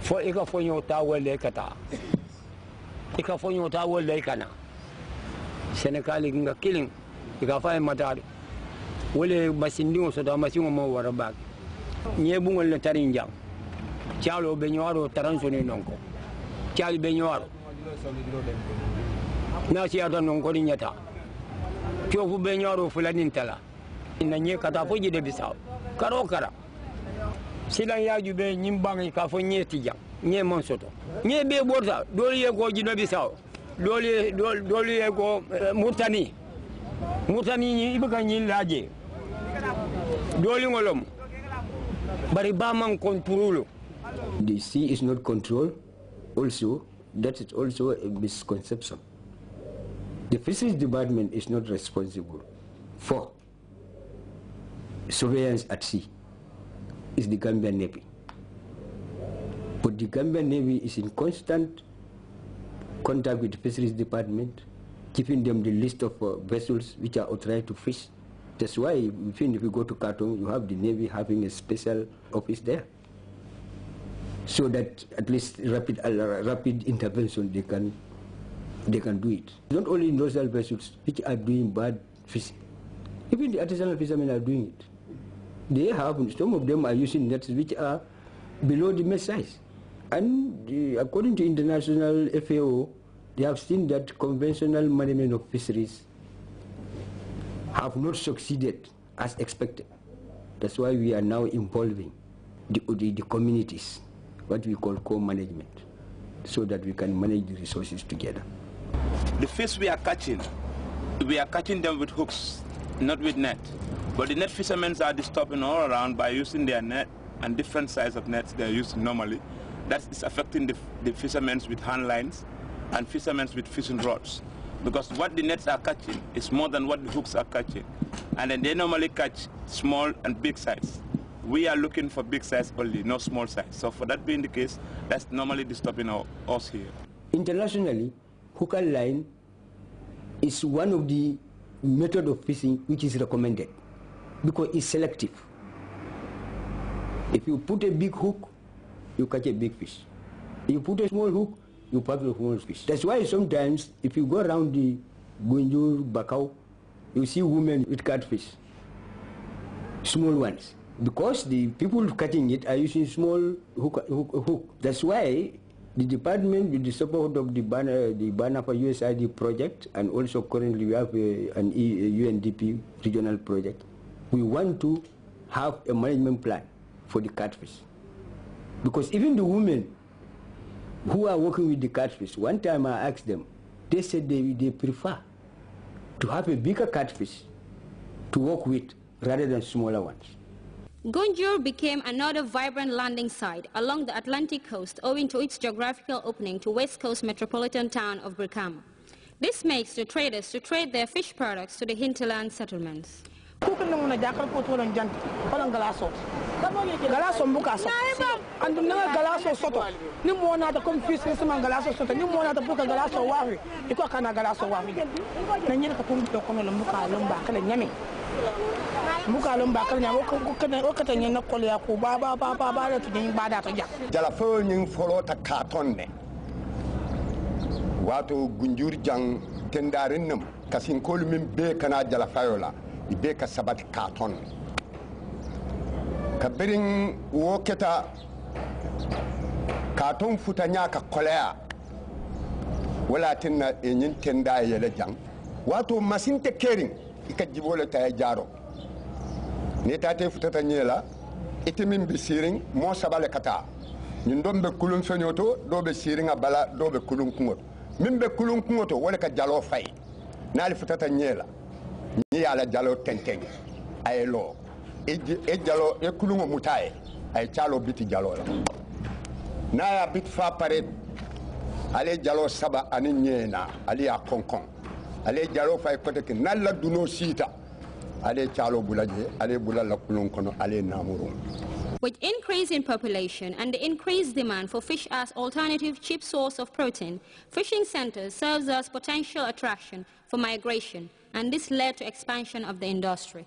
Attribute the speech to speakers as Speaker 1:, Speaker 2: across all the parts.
Speaker 1: fo ika fonyo ta wala kata ika fonyo ta wala kana Senegal nga killing ika fa matari wala masindingo so da masingo mo wara bag nyebungol le tarinjang chalo be nyoro taransoni nonko chali be nyoro na ci ada nonko ni nyata tiofu be nyoro fulani tala na nye kata fo jide bisaw karo kara silan yaaju be nyimbangi ka fo nyeti jang nye monsoto nye be borta doli ye ko jide bisaw doli ye ko mutani ni ibaka nyi laje doli ngolom bari bamang control.
Speaker 2: The sea is not controlled. Also, that is also a misconception. The fisheries department is not responsible for surveillance at sea. It's the Gambian Navy. But the Gambian Navy is in constant contact with the fisheries department, keeping them the list of vessels which are authorized to fish. That's why if you go to Khartoum, you have the Navy having a special office there, so that at least rapid intervention they can do it. Not only industrial vessels which are doing bad fishing, even the artisanal fishermen are doing it. They have, some of them are using nets which are below the mesh size, and according to international FAO, they have seen that conventional management of fisheries have not succeeded as expected. That's why we are now involving the communities, what we call co-management, so that we can manage the resources together.
Speaker 3: The fish we are catching them with hooks, not with net. But the net fishermen are disturbing all around by using their net and different size of nets they are using normally. That is affecting the fishermen with hand lines and fishermen with fishing rods. Because what the nets are catching is more than what the hooks are catching. And then they normally catch small and big size. We are looking for big size only, no small size. So for that being the case, that's normally disturbing us here.
Speaker 2: Internationally, hook and line is one of the methods of fishing which is recommended because it's selective. If you put a big hook, you catch a big fish. If you put a small hook, you catch a small fish. That's why sometimes if you go around the Gunjur, Bakau, you see women with catfish, small ones. Because the people catching it are using small hook. That's why the department, with the support of the Banner for USAID project, and also currently we have an UNDP regional project, we want to have a management plan for the catfish. Because even the women who are working with the catfish, one time I asked them, they said they prefer to have a bigger catfish to work with rather than smaller ones.
Speaker 4: Gunjur became another vibrant landing site along the Atlantic coast owing to its geographical opening to West Coast metropolitan town of Brikama. This makes the traders to trade their fish products to the hinterland settlements.
Speaker 5: Wato Gunjur jang tendarinum kasin kolmin be kana jala fayola ibe ka sabat katon kabirin woketa katon futanya ka kolea wala tinna enyin tenda yele jang wato masinte kering ika jibole tay jaro ne tate futata nyela itimin bisiring mo sabale kata ñun dombe kulun sonyoto dobe siringa bala dobe kulun kungoto mimbe kulun kungoto wala ka jalo fay nali futata nyela ni ala jalo tenteng ay lo e jalo e kulungo mutaye ay chalo biti jalo la na ya bit fa pare ale jalo saba ani nyena ali ya konkon ale jalo fay kote ke nalla duno sita ale chalo bulaje ale bulala kulun kono ale namurun.
Speaker 4: With increase in population and the increased demand for fish as alternative cheap source of protein, fishing centers serves as potential attraction for migration, and this led to expansion of the industry.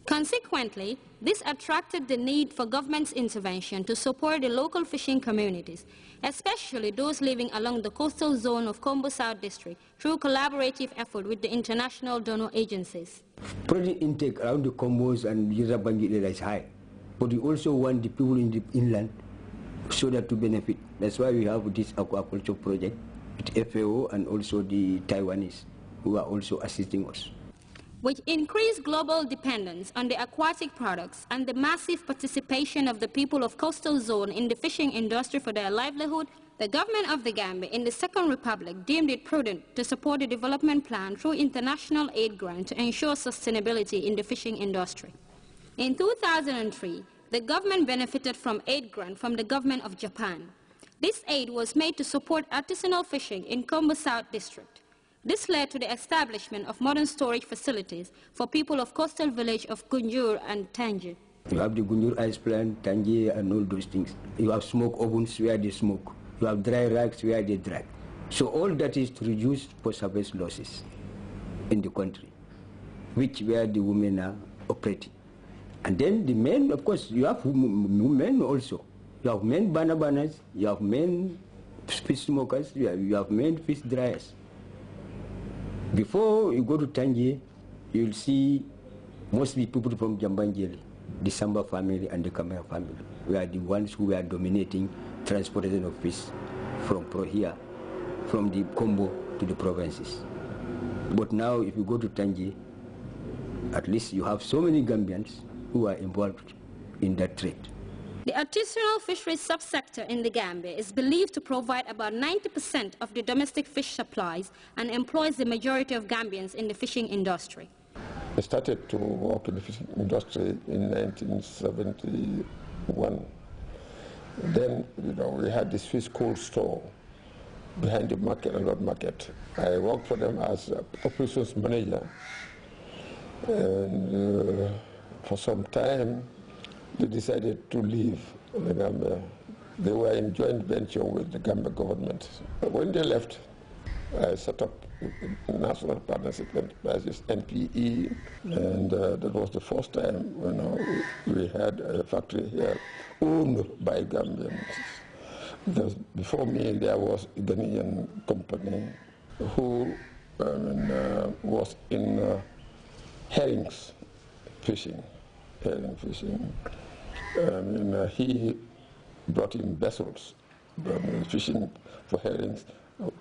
Speaker 4: Consequently, this attracted the need for government's intervention to support the local fishing communities, especially those living along the coastal zone of Kombo South District, through collaborative effort with the international donor agencies.
Speaker 2: Protein intake around the Combos and Yirabangi is high, but we also want the people in the inland so that to benefit. That's why we have this aquaculture project with FAO and also the Taiwanese who are also assisting us.
Speaker 4: With increased global dependence on the aquatic products and the massive participation of the people of coastal zone in the fishing industry for their livelihood, the government of the Gambia in the Second Republic deemed it prudent to support the development plan through international aid grant to ensure sustainability in the fishing industry. In 2003, the government benefited from aid grant from the government of Japan. This aid was made to support artisanal fishing in Kombo South District. This led to the establishment of modern storage facilities for people of coastal village of Gunjur and Tangier.
Speaker 2: You have the Gunjur ice plant, Tangier, and all those things. You have smoke ovens where they smoke. You have dry racks where they dry. So all that is to reduce post-harvest losses in the country, where the women are operating. And then the men, of course, you have men also. You have men bananas, you have men fish smokers, you have men fish dryers. Before you go to Tangier, you'll see mostly people from Jambanjel, the Samba family and the Kamara family. We are the ones who are dominating transportation of fish from here, from the Kombo to the provinces. But now if you go to Tangier, at least you have so many Gambians who are involved in that trade.
Speaker 4: The artisanal fisheries subsector in the Gambia is believed to provide about 90% of the domestic fish supplies and employs the majority of Gambians in the fishing industry.
Speaker 6: I started to work in the fishing industry in 1971. Then, we had this fish cold store behind the market, and road market. I worked for them as operations manager. And for some time, they decided to leave the Gambia. They were in joint venture with the Gambia government. When they left, I set up National Partnership Enterprises, NPE, and that was the first time we had a factory here owned by Gambians. Because before me, there was a Ghanaian company who was in herrings fishing. He brought in vessels fishing for herrings,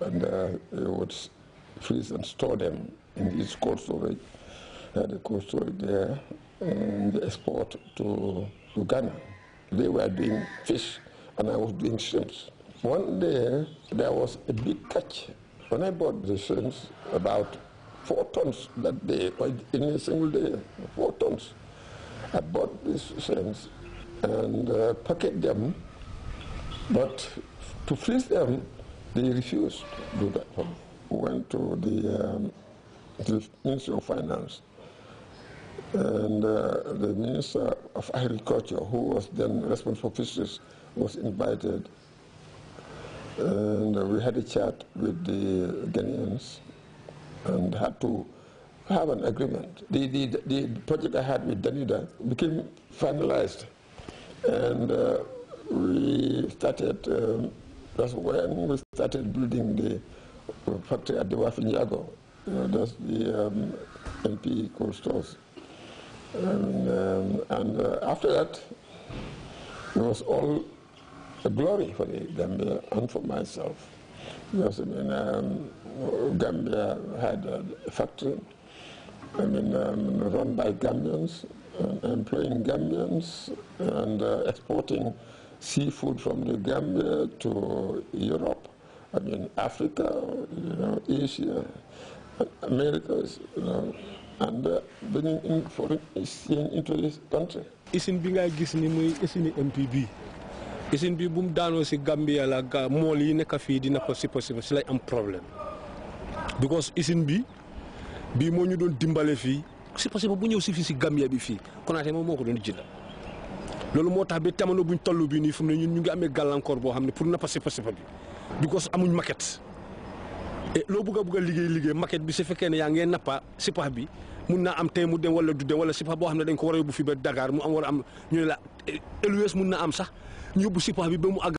Speaker 6: and he would freeze and store them in his cold storage. Had a cold storage there, and export to Ghana. They were doing fish, and I was doing shrimps. One day, there was a big catch. When I bought the shrimps, about 4 tons that day, in a single day, 4 tons. I bought these shrimps and packaged them, but to freeze them, they refused to do that. We went to the Ministry of Finance, and the Minister of Agriculture, who was then responsible for fisheries, was invited, and we had a chat with the Ghanaians and had to have an agreement. The project I had with Danida became finalized, and we started, that's when we started building the factory at the Wafinyago. That's the MP cold stores. And after that, it was all a glory for the Gambia and for myself. Because Gambia had a factory run by Gambians, employing Gambians, and exporting seafood from the Gambia to Europe, Africa, Asia, Americas, and bringing in foreign exchange into this country.
Speaker 7: Isin bi nga gis ni muy isini MPB isin bi bu mu daanoo si Gambia la mool yi nekk fii dina ko si possible si lay am problème because isin bi bii moo ñu doon dimbale fii si possible bu ñëw si fii si Gambia bi fii Konaté moom moo ko doon jënd loolu moo tax ba jamono buñ toll bii nii fu mu ne ñun ñu ngi amee gàllankoor boo xam ne pour nappa si possible bi because amuñ maquette et loo bëgg a liggéey maquette bi su fekkee ne yaa ngee nappa si pax bi mun naa am tey mu dem wala du dem wala sipax boo xam ne dañ ko war a yóbbu fii ba Dakar mu am war a am ñu ne la Eluwees mun na am sax ñu yóbbu sipax bi ba mu àgg